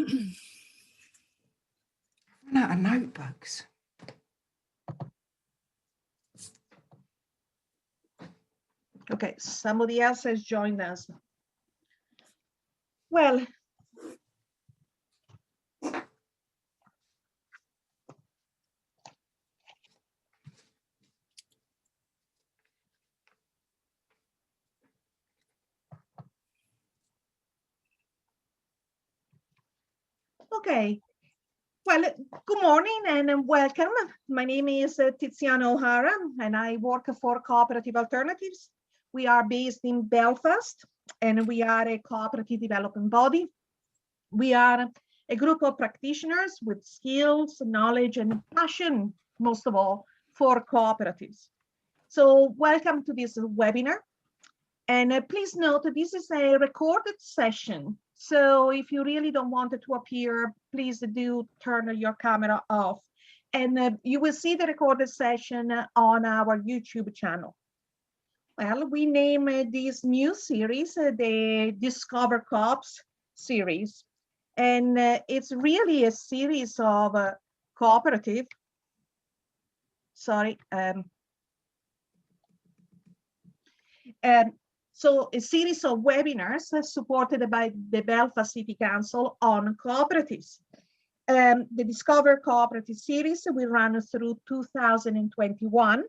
Run out of notebooks. Okay, somebody else has joined us. Well, okay. Well, good morning and welcome. My name is Tiziana O'Hara and I work for Co-operative Alternatives. We are based in Belfast and we are a cooperative development body. We are a group of practitioners with skills, knowledge and passion, most of all, for cooperatives. So welcome to this webinar. And please note that this is a recorded session. So if you really don't want it to appear, please do turn your camera off. And you will see the recorded session on our YouTube channel. Well, we name this new series the Discover Co-ops series. And it's really a series of cooperative, so a series of webinars supported by the Belfast City Council on cooperatives. The Discover Cooperative series will run through 2021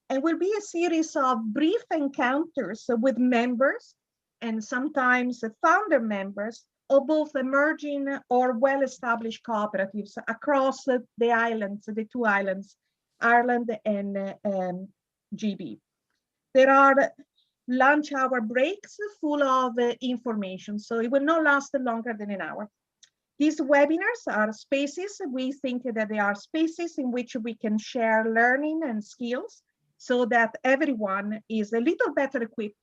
and will be a series of brief encounters with members and sometimes founder members of both emerging or well-established cooperatives across the islands, the two islands, Ireland and GB. There are lunch hour breaks full of information, so it will not last longer than an hour. These webinars are spaces. We think that they are spaces in which we can share learning and skills so that everyone is a little better equipped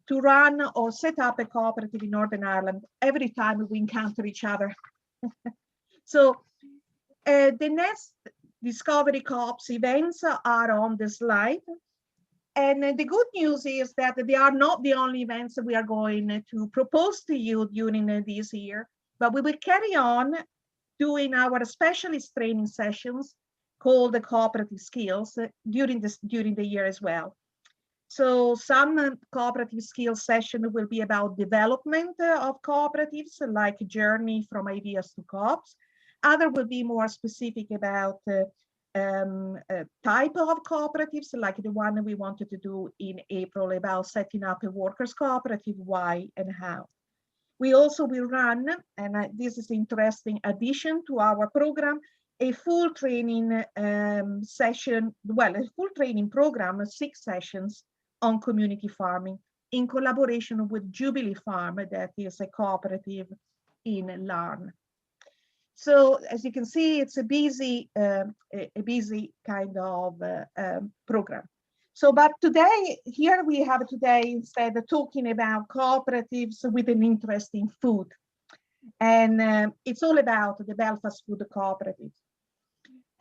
to run or set up a cooperative in Northern Ireland every time we encounter each other. So the next Discovery Co-ops events are on the slide. And the good news is that they are not the only events that we are going to propose to you during this year, but we will carry on doing our specialist training sessions called the cooperative skills during the year as well. So some cooperative skills session will be about development of cooperatives, like journey from ideas to co-ops. Other will be more specific about type of cooperatives, like the one we wanted to do in April about setting up a workers' cooperative, why and how. We also will run, and this is an interesting addition to our program, a full training session, well, a full training program, 6 sessions on community farming in collaboration with Jubilee Farm, that is a cooperative in Larne. So as you can see, it's a busy kind of program. So, but today, here we have today, instead of talking about cooperatives with an interest in food. And it's all about the Belfast Food Cooperative.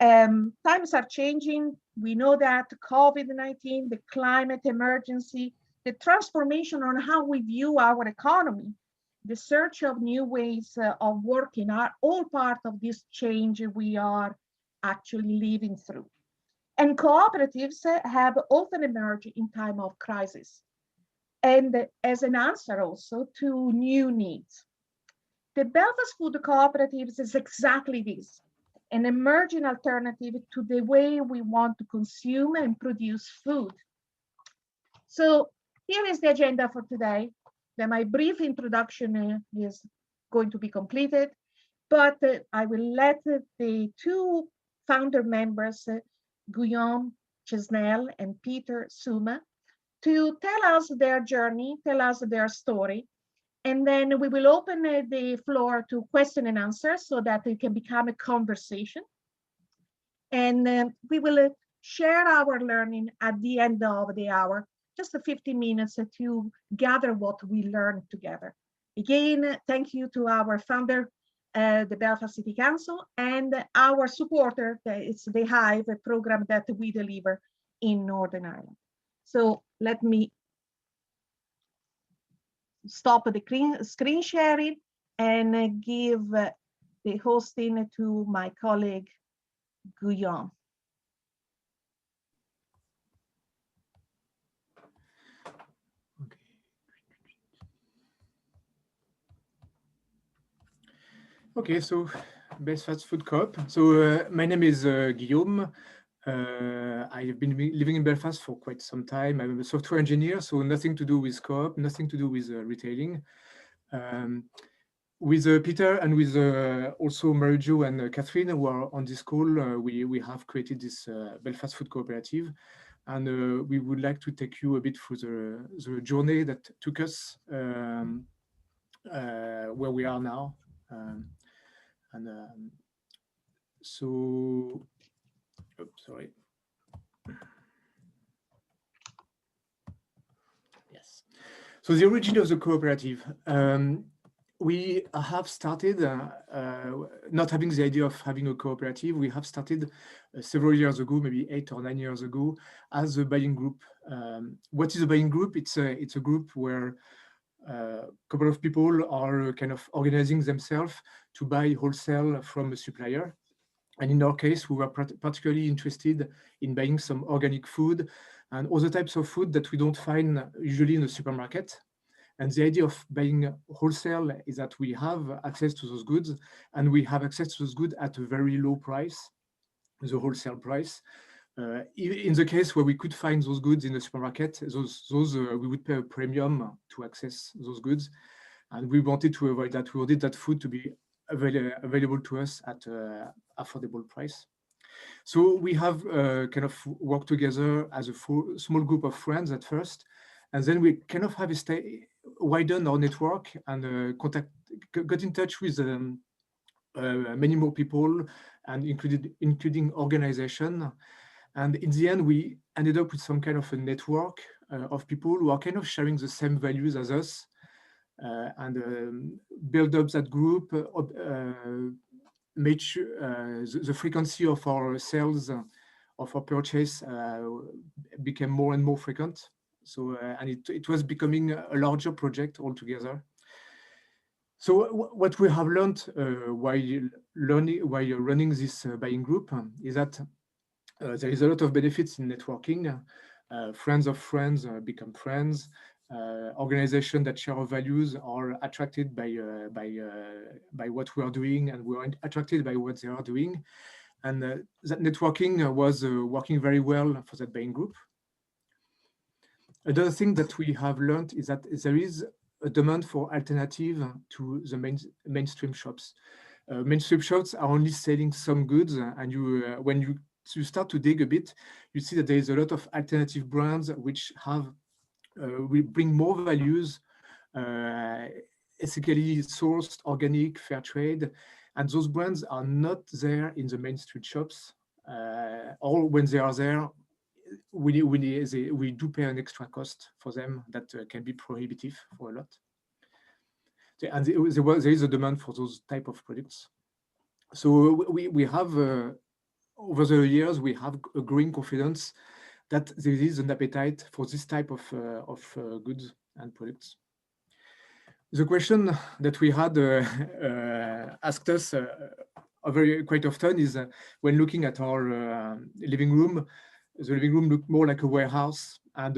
Times are changing. We know that COVID-19, the climate emergency, the transformation on how we view our economy, the search of new ways of working are all part of this change we are actually living through. And cooperatives have often emerged in time of crisis and as an answer also to new needs. The Belfast Food Cooperatives is exactly this, an emerging alternative to the way we want to consume and produce food. So here is the agenda for today. Then my brief introduction is going to be completed, but I will let the 2 founder members, Guillaume Chesnel and Peter Suma, to tell us their journey, tell us their story, and then we will open the floor to question and answer so that it can become a conversation. And we will share our learning at the end of the hour, just 15 minutes to gather what we learned together. Again, thank you to our founder, the Belfast City Council, and our supporter, it's the Hive, a program that we deliver in Northern Ireland. So let me stop the screen sharing and give the hosting to my colleague, Guillaume. Okay, so Belfast Food Co-op. So my name is Guillaume. I've been living in Belfast for quite some time. I'm a software engineer, so nothing to do with co-op, nothing to do with retailing. With Peter and with also Marijo and Catherine, who are on this call, we have created this Belfast Food Cooperative. And we would like to take you a bit through the journey that took us where we are now. So, oops, sorry. Yes. So the origin of the cooperative. We have started, not having the idea of having a cooperative, we have started several years ago, maybe 8 or 9 years ago, as a buying group. What is a buying group? It's a group where a couple of people are kind of organizing themselves to buy wholesale from a supplier. And in our case, we were particularly interested in buying some organic food and other types of food that we don't find usually in the supermarket. And the idea of buying wholesale is that we have access to those goods, and we have access to those goods at a very low price, the wholesale price. In the case where we could find those goods in the supermarket, we would pay a premium to access those goods. And we wanted to avoid that. We wanted that food to be available to us at an affordable price. So we have kind of worked together as a small group of friends at first, and then we kind of have widened our network and got in touch with many more people, and including organization. And in the end, we ended up with some kind of a network of people who are kind of sharing the same values as us, and build up that group, made sure the frequency of our sales, of our purchase, became more and more frequent. So, and it was becoming a larger project altogether. So what we have learned while running this buying group is that there is a lot of benefits in networking. Friends of friends become friends. Organizations that share our values are attracted by what we are doing, and we are attracted by what they are doing. And that networking was working very well for that buying group. Another thing that we have learned is that there is a demand for alternative to the mainstream shops. Mainstream shops are only selling some goods, and when you start to dig a bit, you see that there is a lot of alternative brands which will bring more values, ethically sourced, organic, fair trade, and those brands are not there in the mainstream shops, or when they are there, we do pay an extra cost for them that can be prohibitive for a lot. And there is a demand for those type of products. So we have, over the years, we have a growing confidence that there is an appetite for this type of goods and products. The question that we had asked us quite often is when looking at our living room, the living room looked more like a warehouse, and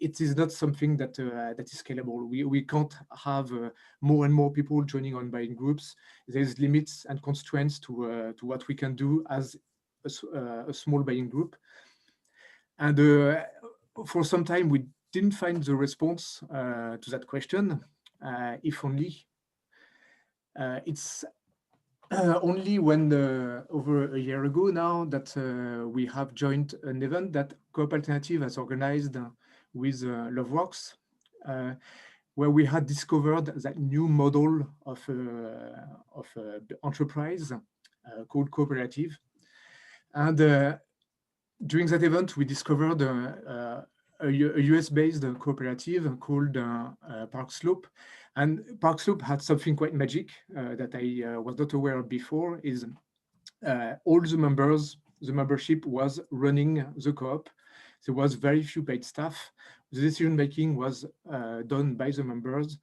it is not something that is scalable. We can't have more and more people joining on buying groups. There's limits and constraints to what we can do as a small buying group. And for some time, we didn't find the response to that question, if only. It's only when over a year ago now that we have joined an event that Coop Alternative has organized with Loveworks, where we had discovered that new model of enterprise called cooperative. And during that event, we discovered a US-based cooperative called Park Slope. And Park Slope had something quite magic that I was not aware of before, is all the members, the membership was running the co-op. There was very few paid staff. The decision-making was done by the members,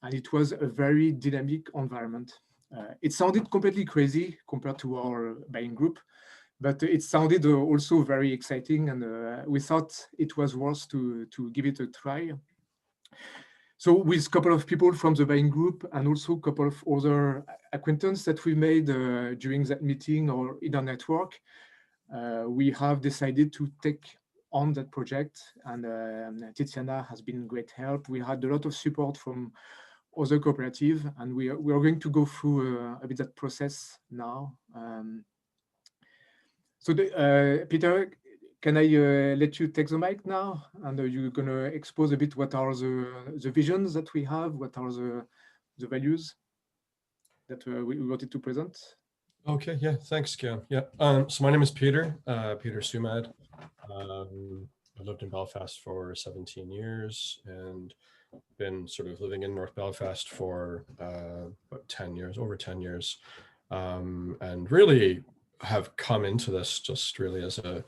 and it was a very dynamic environment. It sounded completely crazy compared to our buying group, but it sounded also very exciting, and we thought it was worth to give it a try. So with a couple of people from the buying group and also a couple of other acquaintances that we made during that meeting or in our network, we have decided to take on that project, and Tiziana has been great help. We had a lot of support from other cooperative, and we are going to go through a bit that process now. So Peter, can I let you take the mic now? And you're gonna expose a bit what are the visions that we have, what are the values that we wanted to present? Okay, yeah, thanks, Guillaume. Yeah, so my name is Peter, Peter Sumad. I lived in Belfast for 17 years and been sort of living in North Belfast for about 10 years, over 10 years. And really have come into this just really as a,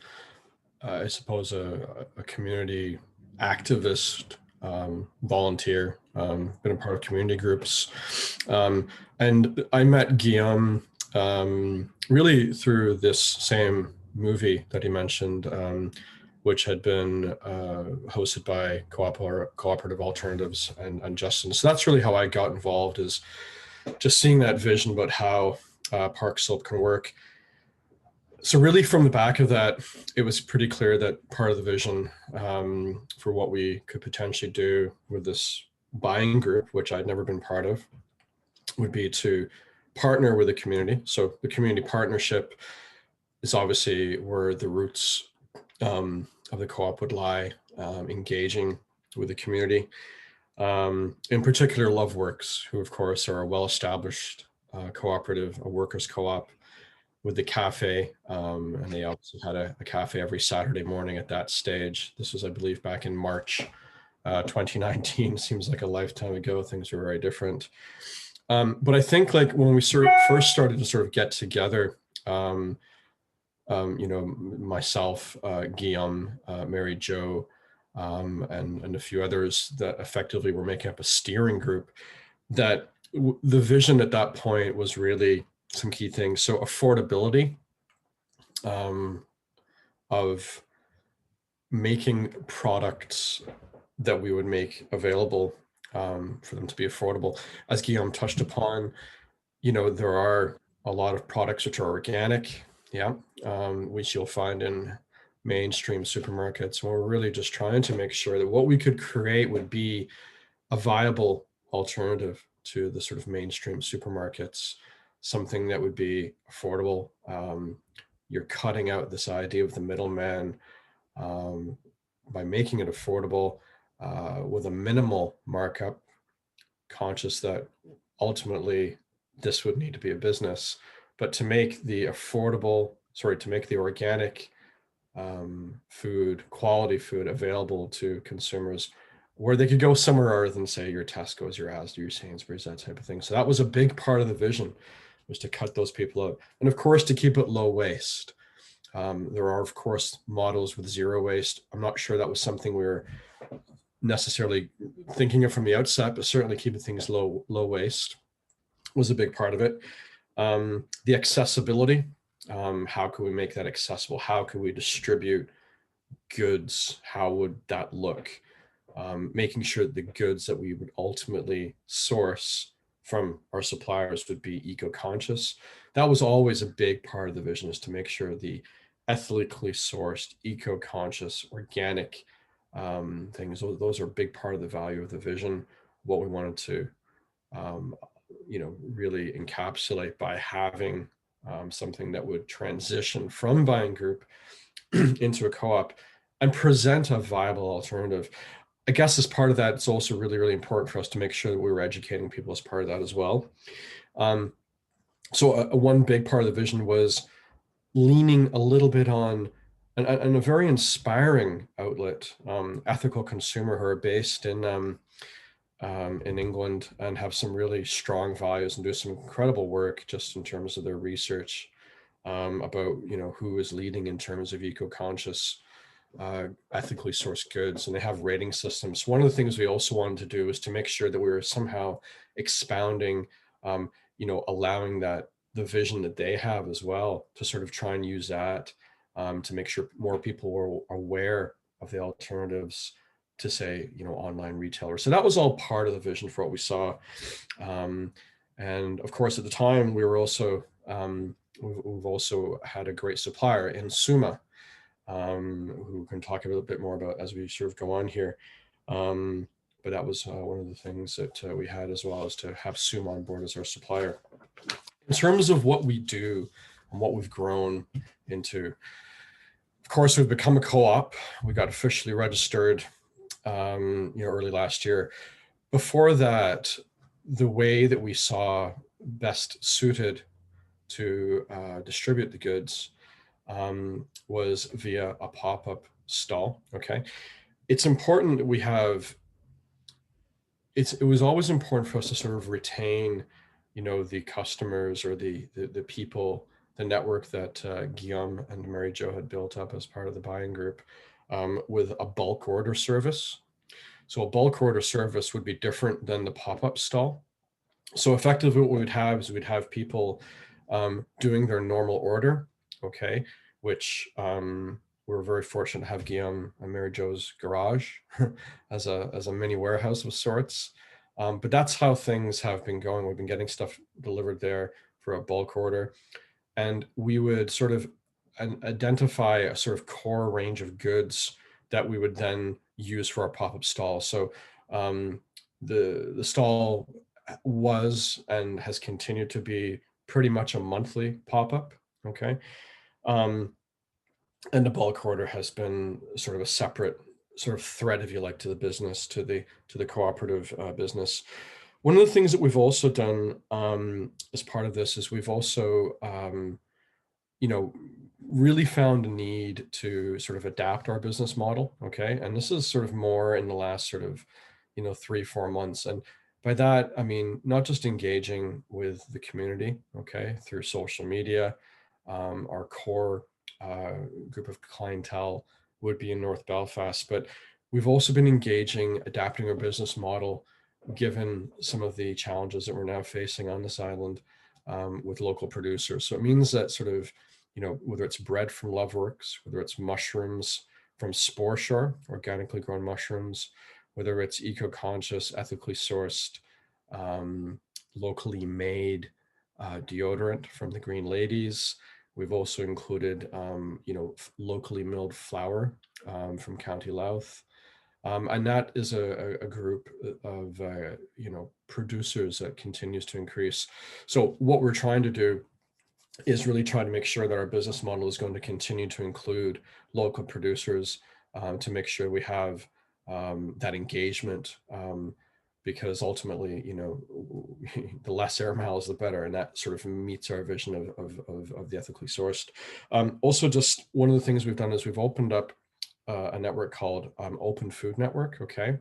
I suppose, a community activist, volunteer, been a part of community groups. And I met Guillaume really through this same movie that he mentioned, which had been hosted by Co-operative Alternatives and Justin. So that's really how I got involved, is just seeing that vision about how Park Slope can work. So really from the back of that, it was pretty clear that part of the vision for what we could potentially do with this buying group, which I'd never been part of, would be to partner with the community. So the community partnership is obviously where the roots of the co-op would lie, engaging with the community. In particular, Loveworks, who of course are a well-established cooperative, a workers' co-op with the cafe, and they also had a cafe every Saturday morning at that stage. This was, I believe, back in March 2019. Seems like a lifetime ago. Things were very different. But I think like when we first started to sort of get together, you know, myself, Guillaume, Mary Jo, and a few others that effectively were making up a steering group, that the vision at that point was really some key things. So affordability of making products that we would make available for them to be affordable. As Guillaume touched upon, you know, there are a lot of products which are organic, yeah, which you'll find in mainstream supermarkets. And we're really just trying to make sure that what we could create would be a viable alternative to the sort of mainstream supermarkets, something that would be affordable. You're cutting out this idea of the middleman by making it affordable with a minimal markup, conscious that ultimately this would need to be a business, but to make the to make the organic food, quality food available to consumers where they could go somewhere other than say your Tesco's, your Asda, your Sainsbury's, that type of thing. So that was a big part of the vision, was to cut those people out. And of course, to keep it low waste. There are, of course, models with zero waste. I'm not sure that was something we were necessarily thinking of from the outset, but certainly keeping things low waste was a big part of it. The accessibility, how can we make that accessible? How can we distribute goods? How would that look? Making sure that the goods that we would ultimately source from our suppliers would be eco-conscious. That was always a big part of the vision, is to make sure the ethically sourced, eco-conscious, organic things, those are a big part of the value of the vision, what we wanted to you know, really encapsulate by having something that would transition from buying group into a co-op and present a viable alternative. I guess as part of that, it's also really, really important for us to make sure that we were educating people as part of that as well. So one big part of the vision was leaning a little bit on a very inspiring outlet, Ethical Consumer, who are based in England and have some really strong values and do some incredible work just in terms of their research about, you know, who is leading in terms of eco-conscious, ethically sourced goods, and they have rating systems. One of the things we also wanted to do was to make sure that we were somehow expounding you know, allowing that the vision that they have as well to sort of try and use that to make sure more people were aware of the alternatives to, say, you know, online retailers. So that was all part of the vision for what we saw. And of course, at the time, we were also, we've also had a great supplier in Suma, who can talk a little bit more about as we sort of go on here. But that was one of the things that we had as well, is to have Suma on board as our supplier. In terms of what we do and what we've grown into, of course, we've become a co-op. We got officially registered, you know, early last year. Before that, the way that we saw best suited to distribute the goods was via a pop-up stall. Okay, it's important that we have. It was always important for us to sort of retain, you know, the customers or the people, the network that Guillaume and Mary Jo had built up as part of the buying group, with a bulk order service. So a bulk order service would be different than the pop-up stall. So effectively what we would have is we'd have people doing their normal order, okay, which we're very fortunate to have Guillaume and Mary Jo's garage as a mini warehouse of sorts. But that's how things have been going. We've been getting stuff delivered there for a bulk order. And we would sort of identify a sort of core range of goods that we would then use for our pop-up stall. So the stall was and has continued to be pretty much a monthly pop-up, okay? And the bulk order has been sort of a separate sort of thread, if you like, to the business, to the cooperative business. One of the things that we've also done as part of this is we've also, you know, really found a need to sort of adapt our business model, okay? And this is sort of more in the last sort of, you know, 3-4 months. And by that, I mean, not just engaging with the community, okay, through social media. Our core group of clientele would be in North Belfast, but we've also been engaging, adapting our business model, given some of the challenges that we're now facing on this island with local producers. So it means that sort of, you know, whether it's bread from Loveworks, whether it's mushrooms from Spore Shore, organically grown mushrooms, whether it's eco-conscious, ethically sourced, locally made deodorant from the Green Ladies. We've also included, you know, locally milled flour from County Louth. And that is a group of, you know, producers that continues to increase. So what we're trying to do is really try to make sure that our business model is going to continue to include local producers to make sure we have that engagement, because ultimately, you know, the less air miles, the better, and that sort of meets our vision of the ethically sourced. Also, just one of the things we've done is we've opened up a network called Open Food Network, okay?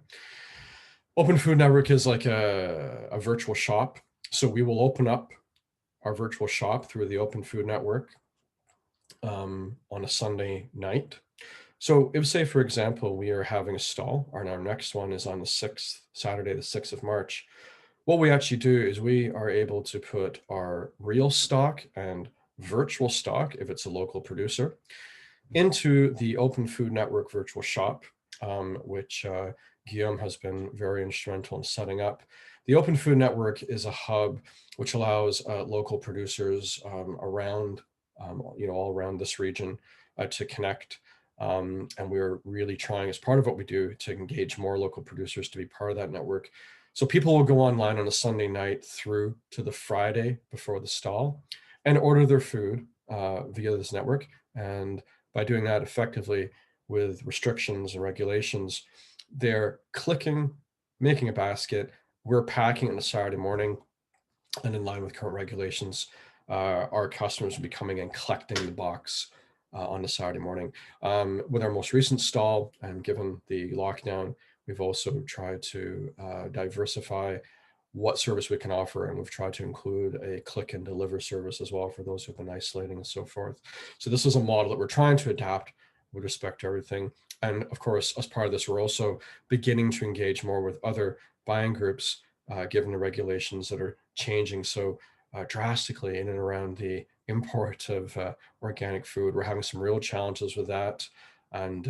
Open Food Network is like a virtual shop. So we will open up our virtual shop through the Open Food Network on a Sunday night. So if, say, for example, we are having a stall, and our next one is on the 6th, Saturday, the 6th of March, what we actually do is we are able to put our real stock and virtual stock, if it's a local producer, into the Open Food Network virtual shop, which Guillaume has been very instrumental in setting up. The Open Food Network is a hub which allows local producers around, you know, all around this region to connect. And we're really trying, as part of what we do, to engage more local producers to be part of that network. So people will go online on a Sunday night through to the Friday before the stall and order their food via this network. And by doing that effectively with restrictions and regulations, they're clicking, making a basket, we're packing on a Saturday morning, and in line with current regulations, our customers will be coming and collecting the box on the Saturday morning. With our most recent stall, and given the lockdown, we've also tried to diversify what service we can offer, and we've tried to include a click and deliver service as well for those who've been isolating and so forth. So this is a model that we're trying to adapt with respect to everything. And of course, as part of this, we're also beginning to engage more with other buying groups, given the regulations that are changing. So drastically in and around the import of organic food. We're having some real challenges with that. And,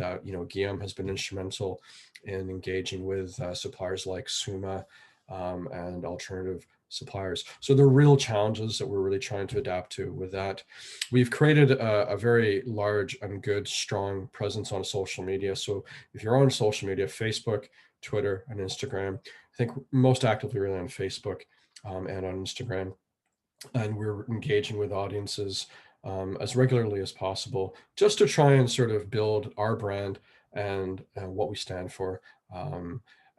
Guillaume has been instrumental in engaging with suppliers like Suma and alternative suppliers. So there are real challenges that we're really trying to adapt to with that. We've created a very large and good, strong presence on social media. So if you're on social media, Facebook, Twitter, and Instagram, I think most actively really on Facebook and on Instagram. And we're engaging with audiences as regularly as possible, just to try and sort of build our brand and what we stand for.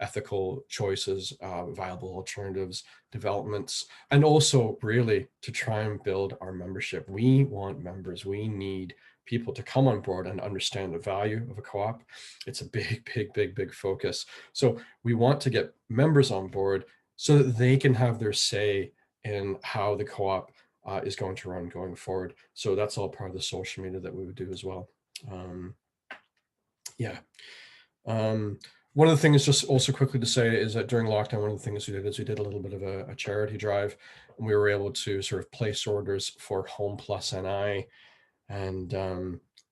Ethical choices, viable alternatives, developments, and also really to try and build our membership. We want members. We need people to come on board and understand the value of a co-op. It's a big focus. So we want to get members on board so that they can have their say in how the co-op is going to run going forward. So that's all part of the social media that we would do as well. One of the things just also quickly to say is that during lockdown, one of the things we did is we did a little bit of a charity drive, and we were able to sort of place orders for Home Plus NI and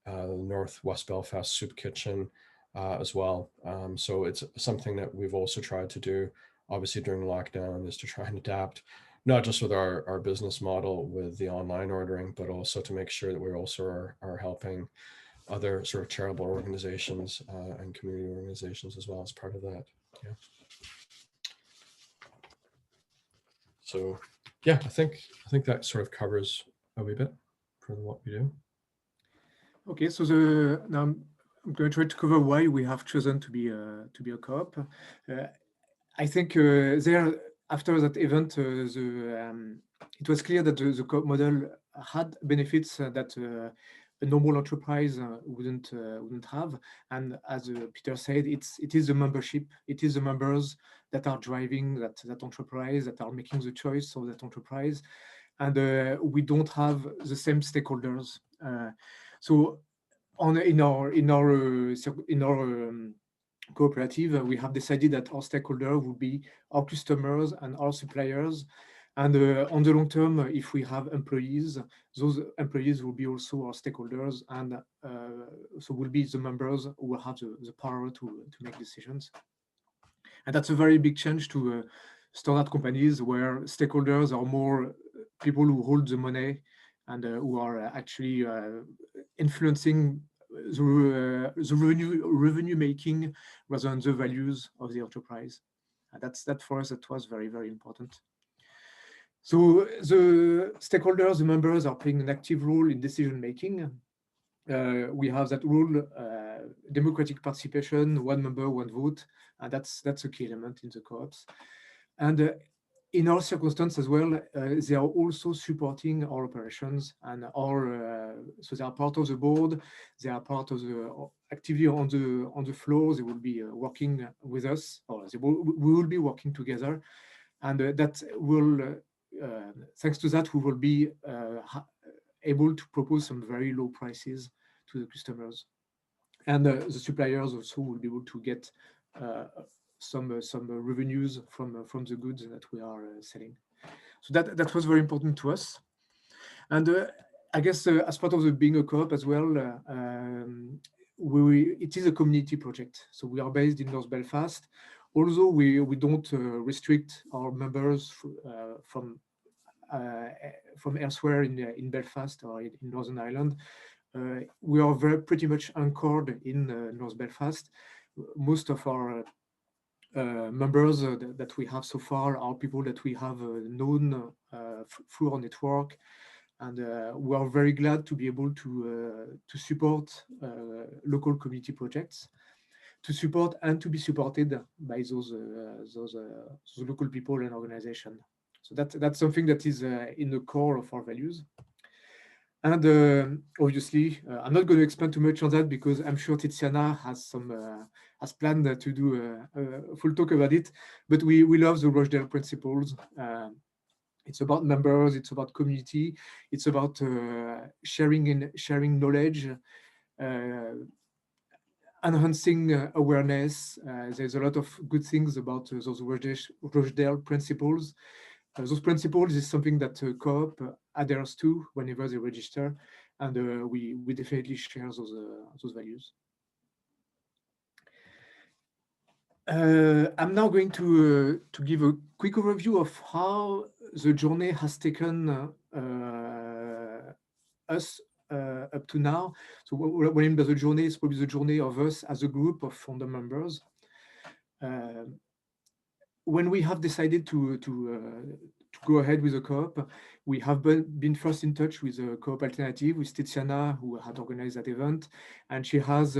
Northwest Belfast Soup Kitchen as well. So it's something that we've also tried to do, obviously during lockdown, is to try and adapt, not just with our business model with the online ordering, but also to make sure that we also are helping other sort of charitable organizations and community organizations as well as part of that. Yeah. So yeah, I think that sort of covers a wee bit for what we do. Okay, so now I'm going to try to cover why we have chosen to be a co-op. I think there after that event, it was clear that the co-op model had benefits that a normal enterprise wouldn't have. And as Peter said, it is the membership, it is the members that are driving that enterprise, that are making the choice of that enterprise, and we don't have the same stakeholders. So in our cooperative, we have decided that our stakeholder would be our customers and our suppliers. And on the long term, if we have employees, those employees will be also our stakeholders, and so will be the members who will have the power to make decisions. And that's a very big change to standard companies where stakeholders are more people who hold the money and who are actually influencing the revenue making rather than the values of the enterprise. And that for us, that was very, very important. So the stakeholders, the members are playing an active role in decision making. We have that rule, democratic participation, one member, one vote, and that's a key element in the co-ops. And in our circumstance as well, they are also supporting our operations and so they are part of the board. They are part of the activity on the floor. They will be working with us, or we will be working together, and that will. Thanks to that, we will be able to propose some very low prices to the customers, and the suppliers also will be able to get some revenues from the goods that we are selling. So that was very important to us, and I guess as part of the being a co-op as well, it is a community project. So we are based in North Belfast. Although we don't restrict our members from elsewhere in Belfast or in Northern Ireland, we are pretty much anchored in North Belfast. Most of our members that we have so far are people that we have known through our network, and we are very glad to be able to support local community projects, to support and to be supported by those local people and organizations. So that's something that is in the core of our values. And obviously, I'm not going to expand too much on that because I'm sure Tiziana has planned to do a full talk about it. But we love the Rochdale principles. It's about members, it's about community, it's about sharing knowledge, enhancing awareness. There's a lot of good things about those Rochdale principles. those principles is something that Co-op adheres to whenever they register, and we definitely share those values. I'm now going to give a quick overview of how the journey has taken us up to now. So what I mean by the journey is probably the journey of us as a group of founder members. When we have decided to go ahead with the Co-op, we have been first in touch with the Co-op Alternative, with Tiziana, who had organized that event, and she has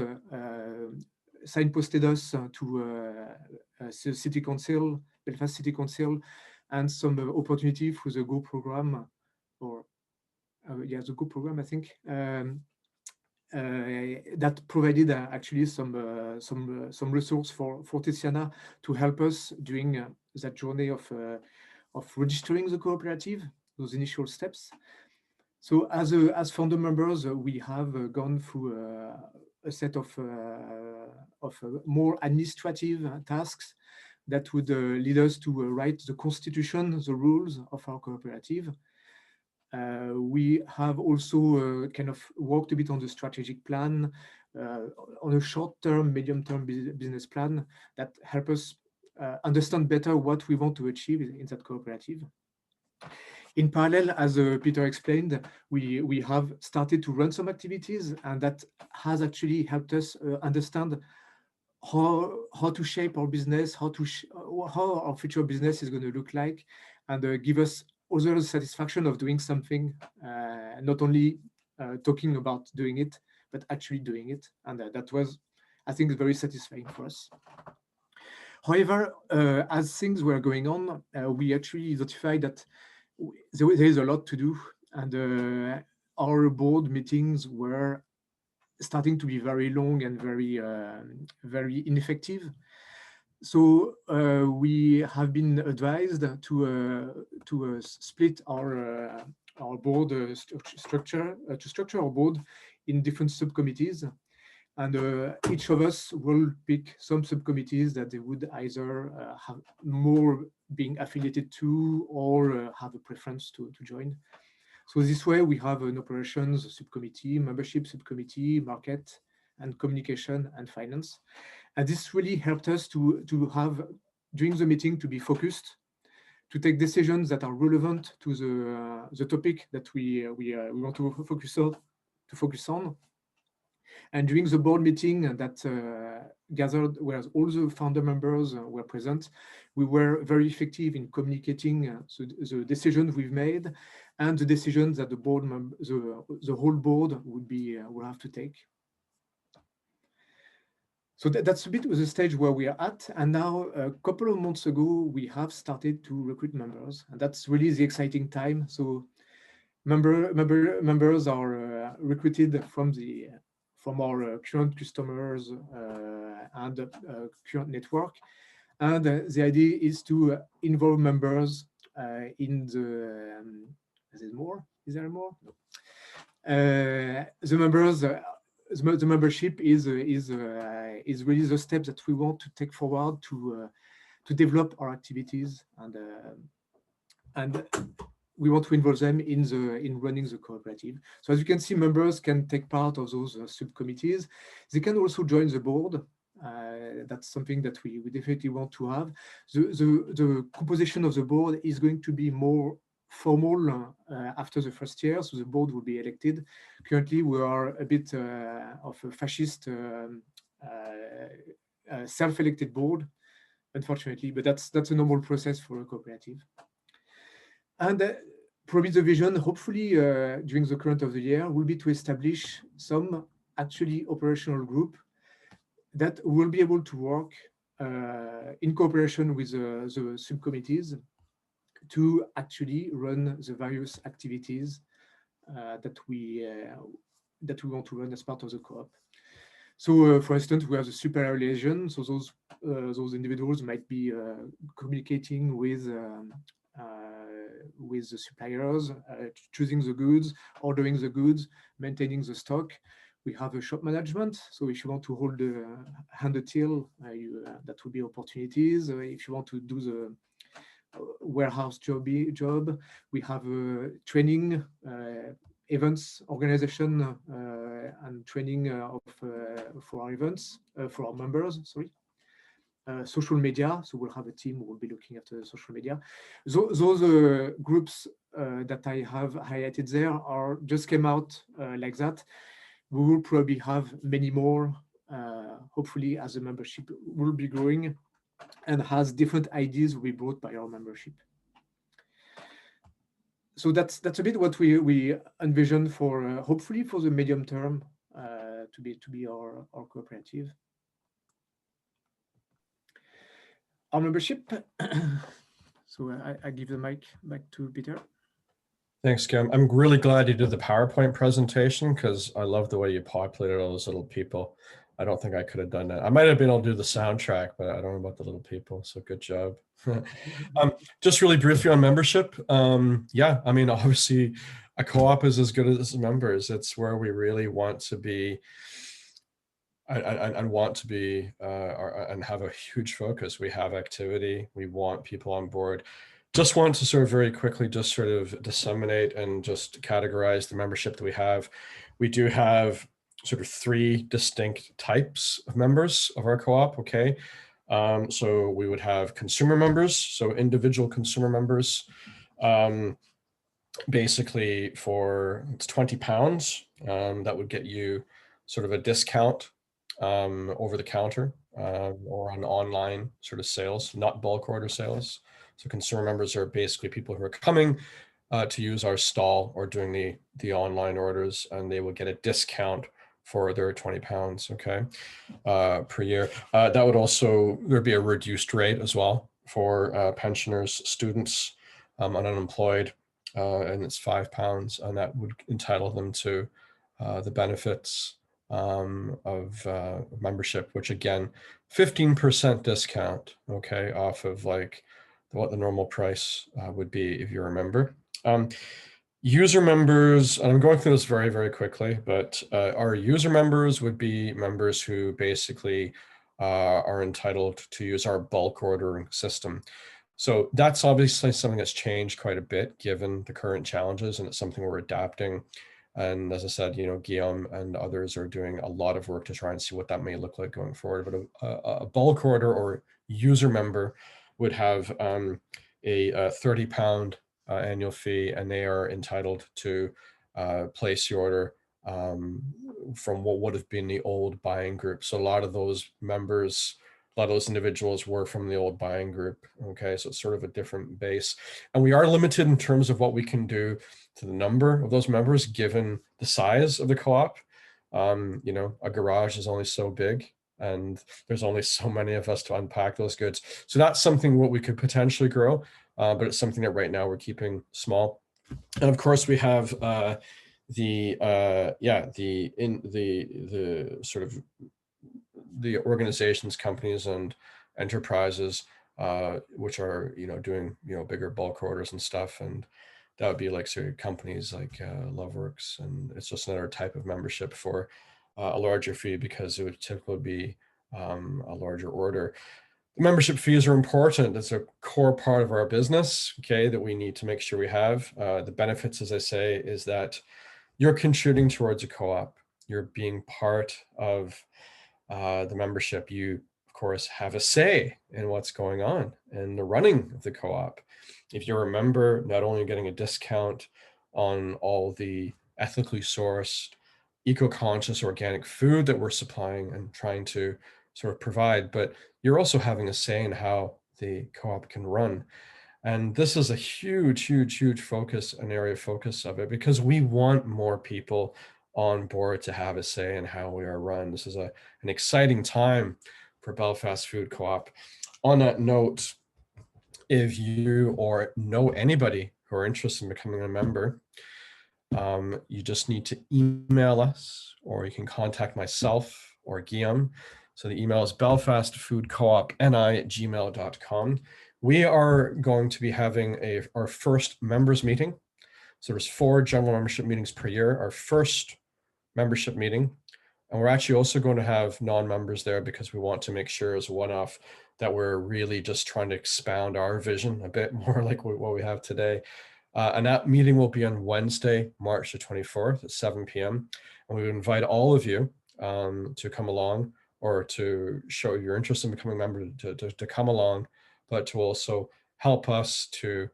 signposted us to City Council, Belfast City Council, and some opportunity for the Go program, or the Go program, I think, that provided actually some resource for Tiziana to help us during that journey of registering the cooperative, those initial steps. So as founder members, we have gone through a set of more administrative tasks that would lead us to write the constitution, the rules of our cooperative. We have also kind of worked a bit on the strategic plan, on a short-term, medium-term business plan that help us understand better what we want to achieve in that cooperative. In parallel, as Peter explained, we have started to run some activities, and that has actually helped us understand how to shape our business, how our future business is going to look like, and give us also the satisfaction of doing something, not only talking about doing it, but actually doing it. And that was, I think, very satisfying for us. However, as things were going on, we actually identified that there is a lot to do, and our board meetings were starting to be very long and very ineffective. So we have been advised to split our board structure, to structure our board in different subcommittees, and each of us will pick some subcommittees that they would either have more being affiliated to, or have a preference to join. So this way we have an operations subcommittee, membership subcommittee, market and communication and finance. And this really helped us to have, during the meeting, to be focused, to take decisions that are relevant to the topic that we want to focus on. And during the board meeting that gathered, where all the founder members were present, we were very effective in communicating the decisions we've made and the decisions that the board, the whole board will have to take. So that's a bit of the stage where we are at. And now, a couple of months ago, we have started to recruit members, and that's really the exciting time. So members are recruited from our current customers and current network. And the idea is to involve members in the, is there more? Is there more? No. The members, the membership is really the steps that we want to take forward to develop our activities, and we want to involve them in running the cooperative. So as you can see, members can take part of those subcommittees. They can also join the board. That's something that we definitely want to have. The composition of the board is going to be more formal after the first year, so the board will be elected. Currently, we are a bit of a fascist self-elected board, unfortunately, but that's a normal process for a cooperative. And probably the vision, hopefully during the current of the year, will be to establish some actually operational group that will be able to work in cooperation with the subcommittees to actually run the various activities that we want to run as part of the co-op. So, for instance, we have the supplier liaison. So those individuals might be communicating with the suppliers, choosing the goods, ordering the goods, maintaining the stock. We have a shop management. So if you want to hold the hand the till, that will be opportunities. If you want to do warehouse job. We have training, events organization, and training for our events, for our members, sorry. Social media, so we'll have a team who will be looking at social media. Those groups that I have highlighted there are just came out like that. We will probably have many more, hopefully, as the membership will be growing and has different ideas will be brought by our membership. So that's a bit what we envision for hopefully for the medium term to be our cooperative. Our membership. So I give the mic back to Peter. Thanks, Kim. I'm really glad you did the PowerPoint presentation because I love the way you populated all those little people. I don't think I could have done that. I might have been able to do the soundtrack, but I don't know about the little people. So good job. Just really briefly on membership. Yeah, I mean, obviously a co-op is as good as its members. It's where we really want to be and want to be and have a huge focus. We have activity. We want people on board. Just want to sort of very quickly just sort of disseminate and just categorize the membership that we have. We do have sort of 3 distinct types of members of our co-op, okay? So we would have consumer members, so individual consumer members. Basically for, it's £20, that would get you sort of a discount over the counter or on online sort of sales, not bulk order sales. So consumer members are basically people who are coming to use our stall or doing the online orders, and they will get a discount for their £20, okay, per year. That would also, there'd be a reduced rate as well for pensioners, students, and unemployed, and it's £5, and that would entitle them to the benefits of membership, which again, 15% discount, okay, off of like what the normal price would be if you're a member. User members, and I'm going through this very, very quickly, but our user members would be members who basically are entitled to use our bulk ordering system. So that's obviously something that's changed quite a bit given the current challenges, and it's something we're adapting. And as I said, you know, Guillaume and others are doing a lot of work to try and see what that may look like going forward. But a bulk order or user member would have a £30 annual fee, and they are entitled to place the order from what would have been the old buying group. So a lot of those members, a lot of those individuals were from the old buying group. Okay, so it's sort of a different base. And we are limited in terms of what we can do to the number of those members given the size of the co-op. You know, a garage is only so big, and there's only so many of us to unpack those goods. So that's something what we could potentially grow, but it's something that right now we're keeping small. And of course we have the sort of the organizations, companies, and enterprises, which are, you know, doing, you know, bigger bulk orders and stuff. And that would be like sort of companies like Loveworks, and it's just another type of membership for a larger fee because it would typically be a larger order. The membership fees are important. It's a core part of our business, okay, that we need to make sure we have. The benefits, as I say, is that you're contributing towards a co-op. You're being part of the membership. You, of course, have a say in what's going on in the running of the co-op. If you're a member, not only getting a discount on all the ethically sourced, eco-conscious organic food that we're supplying and trying to sort of provide, but you're also having a say in how the co-op can run. And this is a huge, huge, huge focus, an area of focus of it, because we want more people on board to have a say in how we are run. This is an exciting time for Belfast Food Co-op. On that note, if you or know anybody who are interested in becoming a member, you just need to email us, or you can contact myself or Guillaume. So the email is belfastfoodcoopni@gmail.com. We are going to be having our first members meeting. So there's 4 general membership meetings per year. Our first membership meeting, and we're actually also going to have non-members there because we want to make sure as a one-off that we're really just trying to expound our vision a bit more like what we have today. And that meeting will be on Wednesday, March the 24th at 7 p.m. And we would invite all of you to come along, or to show your interest in becoming a member, to come along, but to also help us to,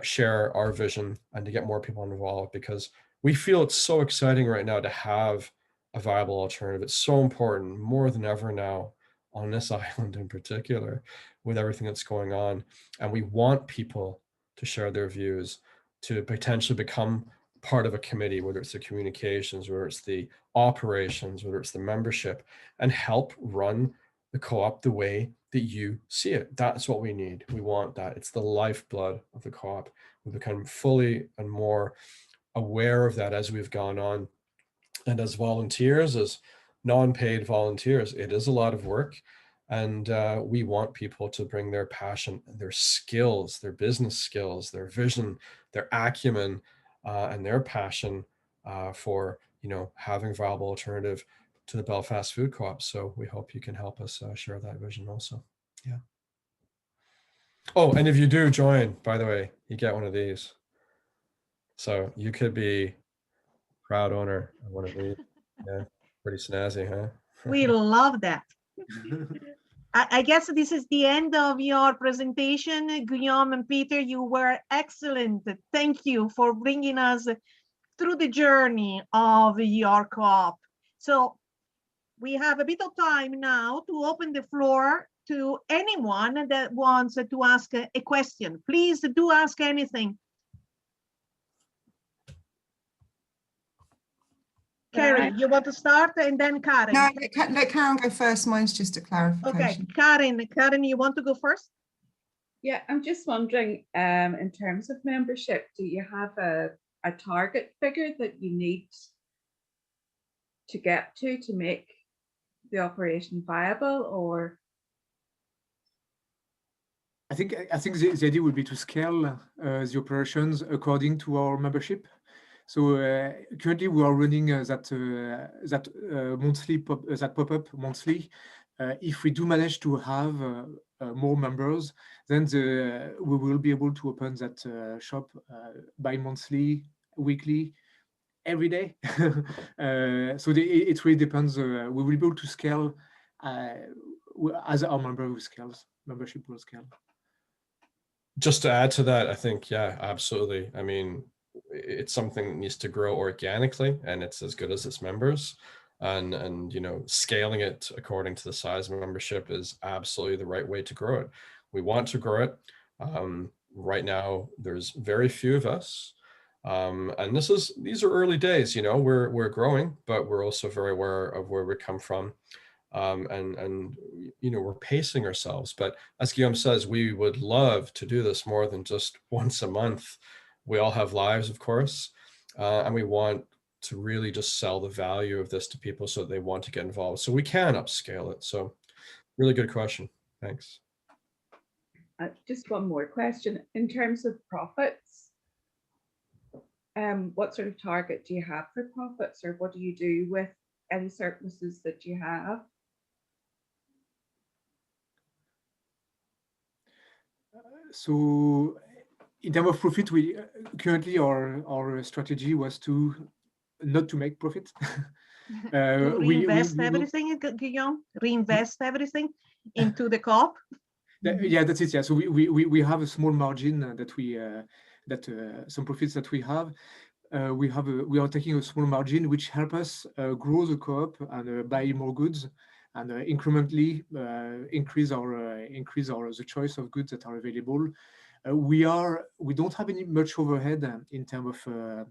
share our vision and to get more people involved, because we feel it's so exciting right now to have a viable alternative. It's so important, more than ever now on this island in particular, with everything that's going on. And we want people to share their views, to potentially become part of a committee, whether it's the communications, whether it's the operations, whether it's the membership, and help run the co-op the way that you see it. That's what we need. We want that. It's the lifeblood of the co-op. We've become fully and more aware of that as we've gone on. And as volunteers, as non-paid volunteers, it is a lot of work. And we want people to bring their passion, their skills, their business skills, their vision, their acumen, and their passion for having a viable alternative to the Belfast Food Co-op. So we hope you can help us share that vision also. Yeah. Oh, and if you do join, by the way, you get one of these. So you could be proud owner of one of these. Yeah, pretty snazzy, huh? We love that. I guess this is the end of your presentation. Guillaume and Peter, you were excellent. Thank you for bringing us through the journey of your co-op. So we have a bit of time now to open the floor to anyone that wants to ask a question. Please do ask anything. Karen, you want to start, and then Karen? No, let Karen go first. Mine's just a clarification. Okay, Karen, you want to go first? Yeah, I'm just wondering, in terms of membership, do you have a target figure that you need to get to make the operation viable, or? I think the idea would be to scale the operations according to our membership. So currently we are running that pop-up monthly. If we do manage to have more members, then we will be able to open that shop bi-monthly, weekly, every day. So it really depends. We will be able to scale as our membership will scale. Just to add to that, I think, yeah, absolutely. I mean, it's something that needs to grow organically, and it's as good as its members. And scaling it according to the size of membership is absolutely the right way to grow it. We want to grow it. Right now, there's very few of us. And these are early days, we're growing, but we're also very aware of where we come from. And we're pacing ourselves. But as Guillaume says, we would love to do this more than just once a month. We all have lives, of course, and we want to really just sell the value of this to people so they want to get involved. So we can upscale it. So really good question. Thanks. Just one more question. In terms of profits, what sort of target do you have for profits, or what do you do with any surpluses that you have? So in terms of profit, we currently our strategy was not to make profit. To reinvest everything, Guillaume? Reinvest everything into the co-op? Yeah, that's it. Yeah, so we have a small margin that some profits that we have. We are taking a small margin which help us grow the co-op and buy more goods and incrementally increase the choice of goods that are available. We don't have any much overhead in terms of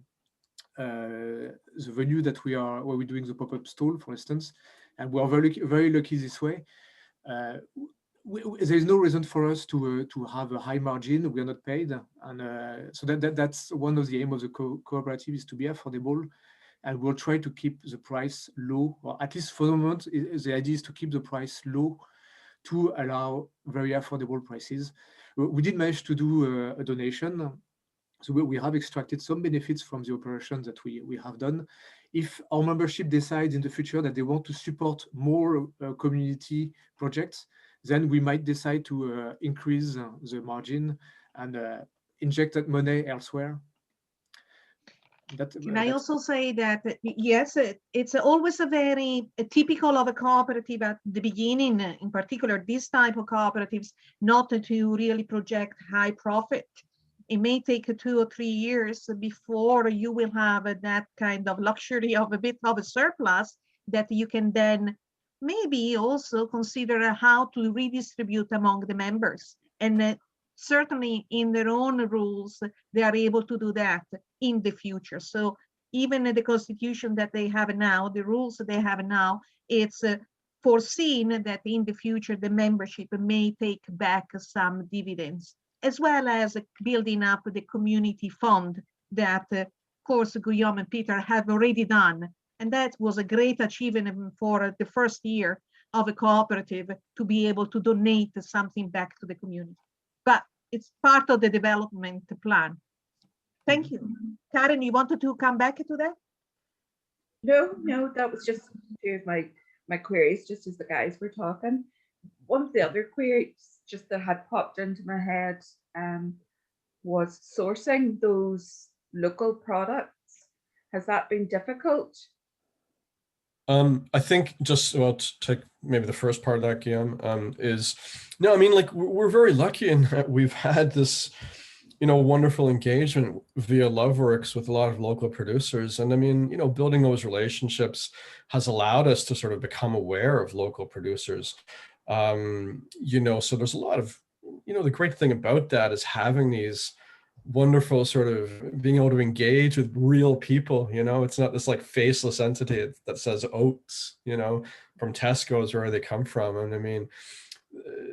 the venue where we're doing the pop-up stall, for instance, and we are very lucky this way. There is no reason for us to have a high margin. We are not paid, and so that's one of the aims of the cooperative, is to be affordable, and we'll try to keep the price low, or at least for the moment. The idea is to keep the price low to allow very affordable prices. We did manage to do a donation. So we have extracted some benefits from the operations that we have done. If our membership decides in the future that they want to support more community projects, then we might decide to increase the margin and inject that money elsewhere. Can I also say that, yes, it's always a very typical of a cooperative at the beginning, in particular, this type of cooperatives, not to really project high profit. It may take 2 or 3 years before you will have that kind of luxury of a bit of a surplus that you can then maybe also consider how to redistribute among the members. And certainly in their own rules, they are able to do that in the future. So even in the constitution that they have now, the rules that they have now, it's foreseen that in the future, the membership may take back some dividends, as well as building up the community fund that, of course, Guillaume and Peter have already done. And that was a great achievement for the first year of a cooperative to be able to donate something back to the community. But it's part of the development plan. Thank you. Karen, you wanted to come back to that? No, that was just two of my queries, just as the guys were talking. One of the other queries just that had popped into my head was sourcing those local products. Has that been difficult? I think just about to take maybe the first part of that, Guillaume, is no, I mean, like we're very lucky in that we've had this, wonderful engagement via Loveworks with a lot of local producers. And I mean, building those relationships has allowed us to sort of become aware of local producers. So there's a lot of, the great thing about that is having these wonderful sort of being able to engage with real people. It's not this like faceless entity that says oats, from Tesco's, where they come from. And I mean,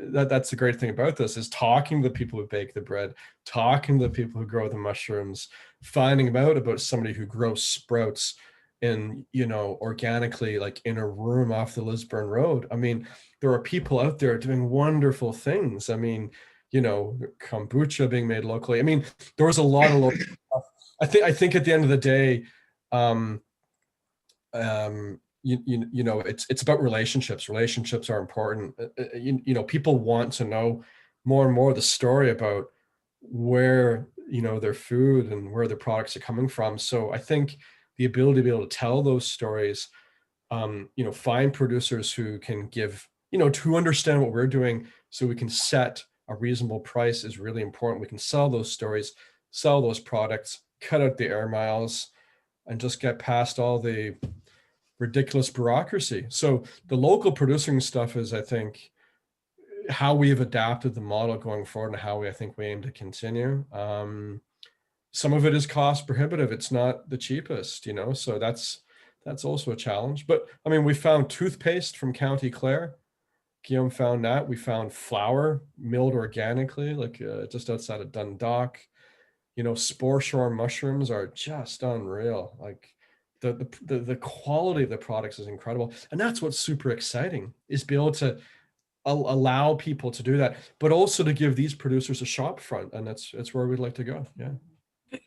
that's the great thing about this, is talking to the people who bake the bread, talking to the people who grow the mushrooms, finding out about somebody who grows sprouts in, organically, like in a room off the Lisburn Road. I mean, there are people out there doing wonderful things. I mean, kombucha being made locally. I mean, there was a lot of local stuff. I think at the end of the day, it's about relationships. Relationships are important. People want to know more and more the story about where, their food and where their products are coming from. So I think the ability to be able to tell those stories, find producers who can give, to understand what we're doing so we can set a reasonable price is really important. We can sell those stories, sell those products, cut out the air miles, and just get past all the ridiculous bureaucracy. So the local producing stuff is, I think, how we've adapted the model going forward and how I think we aim to continue. Some of it is cost prohibitive. It's not the cheapest, so that's also a challenge. But I mean, we found toothpaste from County Clare. Guillaume found that. We found flour milled organically, like just outside of Dundalk. Spore shore mushrooms are just unreal. Like the quality of the products is incredible. And that's what's super exciting, is be able to allow people to do that, but also to give these producers a shop front. And that's where we'd like to go. Yeah.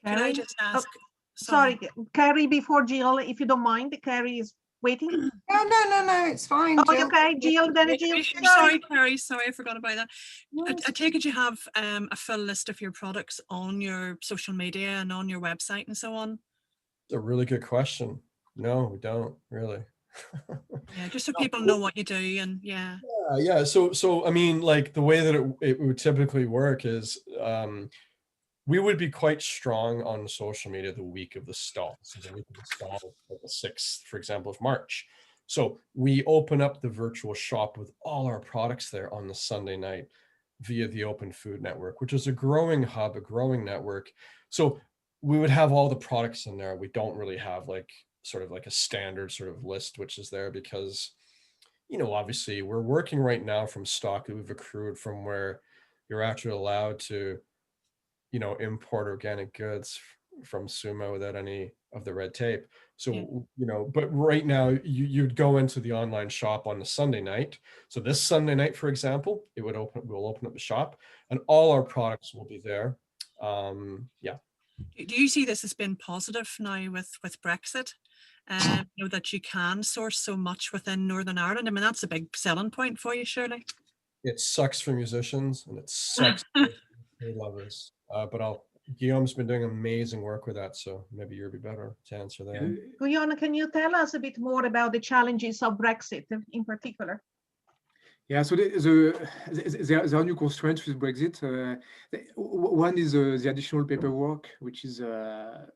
Can I just ask? Sorry, Carrie, before Jill, if you don't mind, Carrie is waiting. No, it's fine. Oh, Jill. okay, Jill, then Jill. Sorry, Carrie, sorry, I forgot about that. Yes. I take it you have a full list of your products on your social media and on your website and so on? It's a really good question. No, we don't really. Yeah, just so people know what you do, and yeah. Yeah. So I mean, like the way that it would typically work is we would be quite strong on social media the week of the stall. So the week of the stall, like the 6th, for example, of March. So we open up the virtual shop with all our products there on the Sunday night via the Open Food Network, which is a growing hub, a growing network. So we would have all the products in there. We don't really have like sort of like a standard sort of list, which is there because, obviously we're working right now from stock that we've accrued from where you're actually allowed to, import organic goods from Sumo without any of the red tape. So, but right now you'd go into the online shop on the Sunday night. So this Sunday night, for example, we'll open up the shop and all our products will be there. Yeah. Do you see this as being positive now with Brexit? That you can source so much within Northern Ireland? I mean, that's a big selling point for you, surely. It sucks for musicians and it sucks for food lovers. But Guillaume's been doing amazing work with that, so maybe you'll be better to answer that. Guillaume, can you tell us a bit more about the challenges of Brexit in particular? Yeah, so there are new constraints with Brexit. One is the additional paperwork, which is a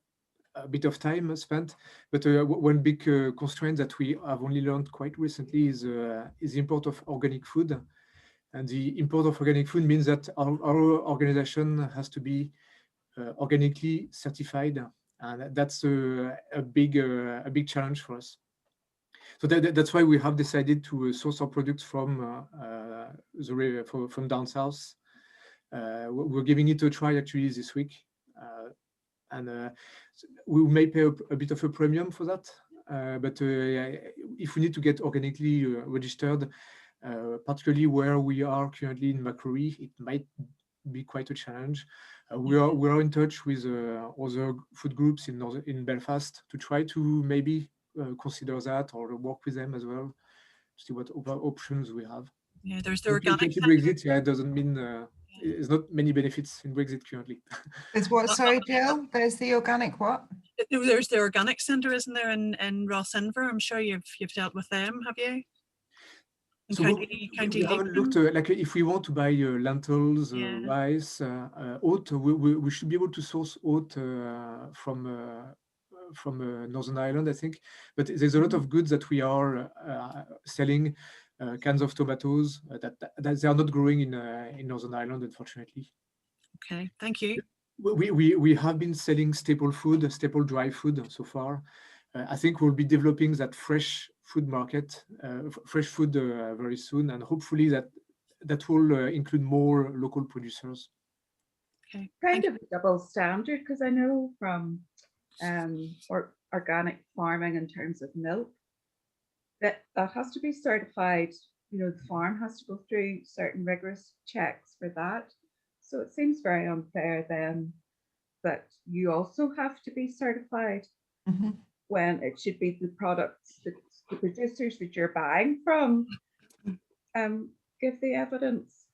bit of time spent. But one big constraint that we have only learned quite recently is the import of organic food. And the import of organic food means that our organization has to be organically certified, and that's a big challenge for us. So that's why we have decided to source our products from down south. We're giving it a try actually this week, and we may pay a bit of a premium for that. But if we need to get organically registered, particularly where we are currently in Macquarie, it might be quite a challenge. We are in touch with other food groups in Belfast to try to maybe consider that or work with them as well, see what other options we have. Yeah, there's the organic Brexit. Yeah, it doesn't mean there's not many benefits in Brexit currently. There's what? Sorry, Jill. There's the organic what? There's the organic centre, isn't there, in Rossinver? I'm sure you've dealt with them, have you? So we haven't looked like if we want to buy lentils, rice, oat, we should be able to source oat from Northern Ireland, I think. But there's a lot of goods that we are selling, cans of tomatoes that they are not growing in Northern Ireland, unfortunately. Okay, thank you. We have been selling staple dry food so far. I think we'll be developing that fresh food market, fresh food very soon, and hopefully that will include more local producers. Okay. Kind of a double standard, because I know from organic farming in terms of milk, that has to be certified. You know, the farm has to go through certain rigorous checks for that. So it seems very unfair then that you also have to be certified when it should be the products that the producers that you're buying from give the evidence.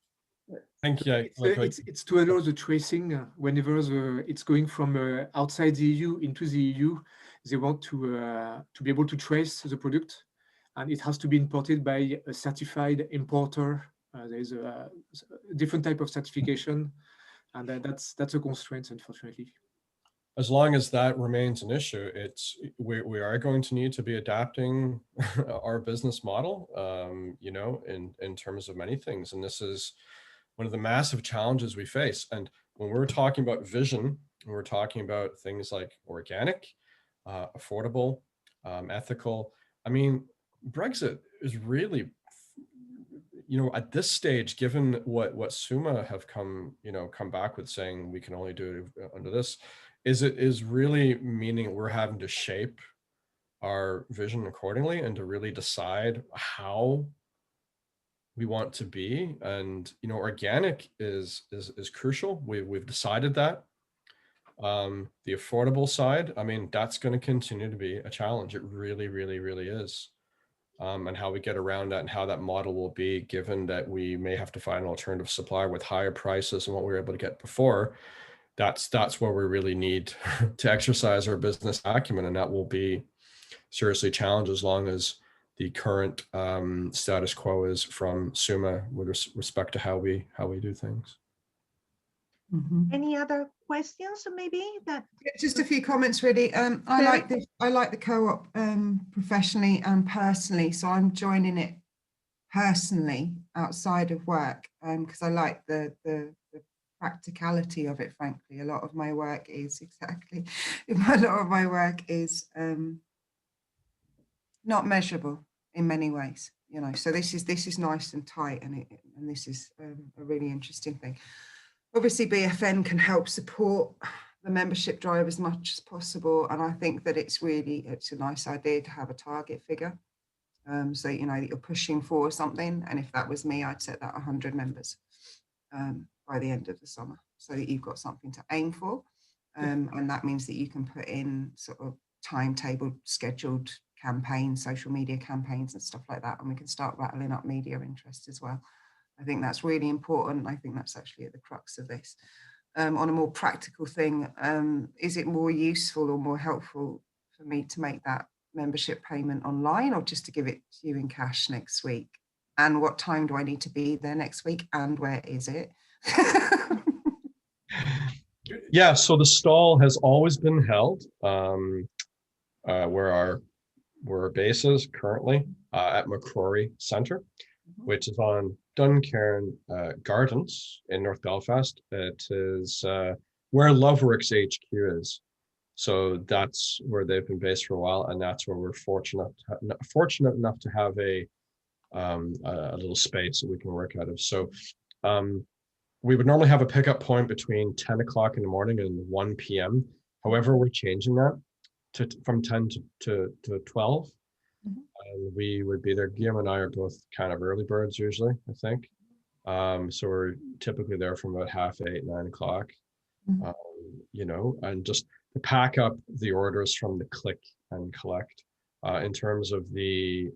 Thank you. It's to allow the tracing whenever it's going from outside the EU into the EU. They want to be able to trace the product, and it has to be imported by a certified importer. There's a different type of certification, and that's a constraint, unfortunately. As long as that remains an issue, we are going to need to be adapting our business model, you know, in terms of many things. And this is one of the massive challenges we face. And when we're talking about vision, we're talking about things like organic, affordable, ethical. I mean, Brexit is really, you know, at this stage, given what SUMA have come back with saying we can only do it under this, is really meaning we're having to shape our vision accordingly and to really decide how we want to be. And, you know, organic is crucial. We've decided that. The affordable side, I mean, that's going to continue to be a challenge. It really, really, really is. And how we get around that and how that model will be, given that we may have to find an alternative supplier with higher prices than what we were able to get before. That's where we really need to exercise our business acumen, and that will be seriously challenged as long as the current status quo is from SUMA with respect to how we do things. Any other questions maybe? Just a few comments really. I like the co-op professionally and personally, so I'm joining it personally outside of work because I like the practicality of it. Frankly, a lot of my work is not measurable in many ways, you know. So this is nice and tight, and this is a really interesting thing. Obviously, BFN can help support the membership drive as much as possible, and I think that it's a nice idea to have a target figure, so you know that you're pushing for something. And if that was me, I'd set that 100 members by the end of the summer, so that you've got something to aim for, and that means that you can put in sort of timetable, scheduled campaigns, social media campaigns, and stuff like that, and we can start rattling up media interest as well. I think that's really important. I think that's actually at the crux of this. On a more practical thing, is it more useful or more helpful for me to make that membership payment online, or just to give it to you in cash next week? And what time do I need to be there next week? And where is it? Yeah, so the stall has always been held where our base is currently at McCrory Centre, which is on Duncairn Gardens in North Belfast. It is where Loveworks HQ is. So that's where they've been based for a while, and that's where we're fortunate enough to have a little space that we can work out of. So we would normally have a pickup point between 10 o'clock in the morning and 1 p.m. However, we're changing that from 10 to 12. And we would be there. Guillaume and I are both kind of early birds usually, I think. So we're typically there from about 8:30, 9 o'clock, you know, and just to pack up the orders from the click and collect. In terms of the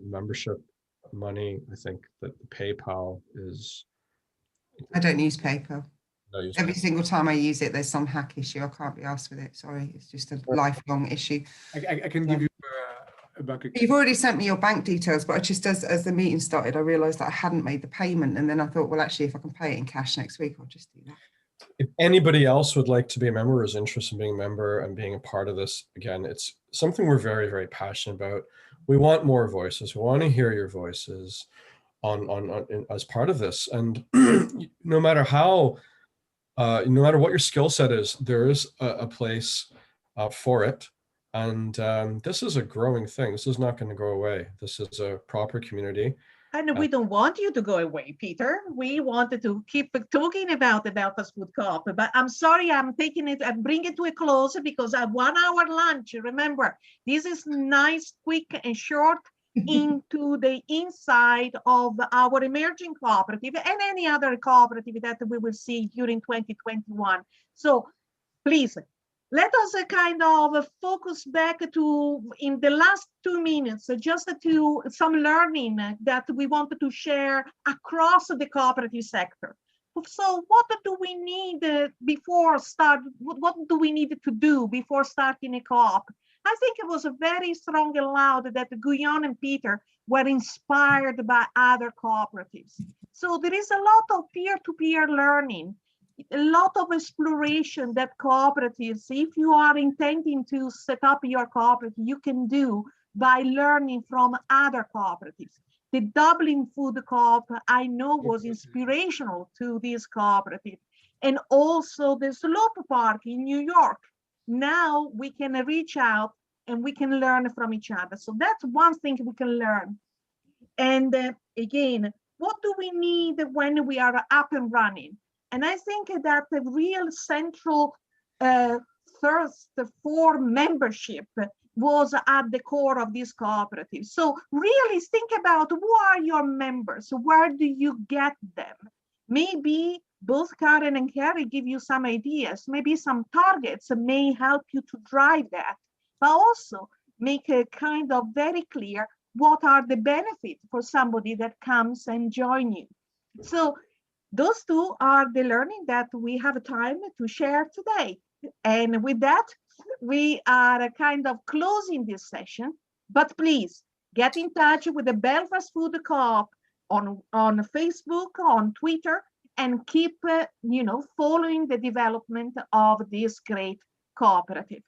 membership money, I think that the PayPal is... I don't use PayPal. No, Every single time I use it, there's some hack issue. I can't be asked with it. Sorry, it's just a lifelong issue. I can give you a bank account. You've already sent me your bank details, but I just, as the meeting started, I realised that I hadn't made the payment, and then I thought, well, actually, if I can pay it in cash next week, I'll just do that. If anybody else would like to be a member or is interested in being a member and being a part of this, again, it's something we're very, very passionate about. We want more voices. We want to hear your voices as part of this. And no matter how, no matter what your skill set is, there is a place for it. And this is a growing thing. This is not going to go away. This is a proper community. And we don't want you to go away, Peter. We wanted to keep talking about the Belfast Food Co-op, but I'm sorry, I'm taking it and bring it to a close because at 1 hour lunch, remember, this is nice, quick and short into the inside of our emerging cooperative and any other cooperative that we will see during 2021. So please, let us kind of focus back to, in the last 2 minutes, just to some learning that we wanted to share across the cooperative sector. So what do we need before what do we need to do before starting a co-op? I think it was very strong and loud that Guyon and Peter were inspired by other cooperatives. So there is a lot of peer-to-peer learning, a lot of exploration that cooperatives, if you are intending to set up your cooperative, you can do by learning from other cooperatives. The Dublin Food Co-op, I know, was inspirational to this cooperative. And also the Slope Park in New York. Now we can reach out and we can learn from each other. So that's one thing we can learn. And again, what do we need when we are up and running? And I think that the real central thirst for membership was at the core of this cooperative. So really think about who are your members? Where do you get them? Maybe both Karen and Carrie give you some ideas. Maybe some targets may help you to drive that, but also make a kind of very clear what are the benefits for somebody that comes and join you. So those two are the learning that we have time to share today. And with that, we are kind of closing this session, but please get in touch with the Belfast Food Co-op on Facebook, on Twitter, and keep following the development of this great cooperative.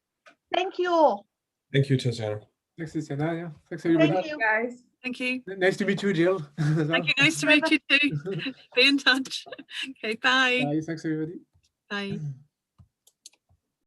Thank you all. Thank you, Tiziana. Thanks, Tiziana. Yeah. Thanks, everybody. Thank you, guys. Thank you. Nice to meet you, Jill. Thank you. Nice to meet you too. Be in touch. Okay, bye. Bye. Thanks, everybody. Bye.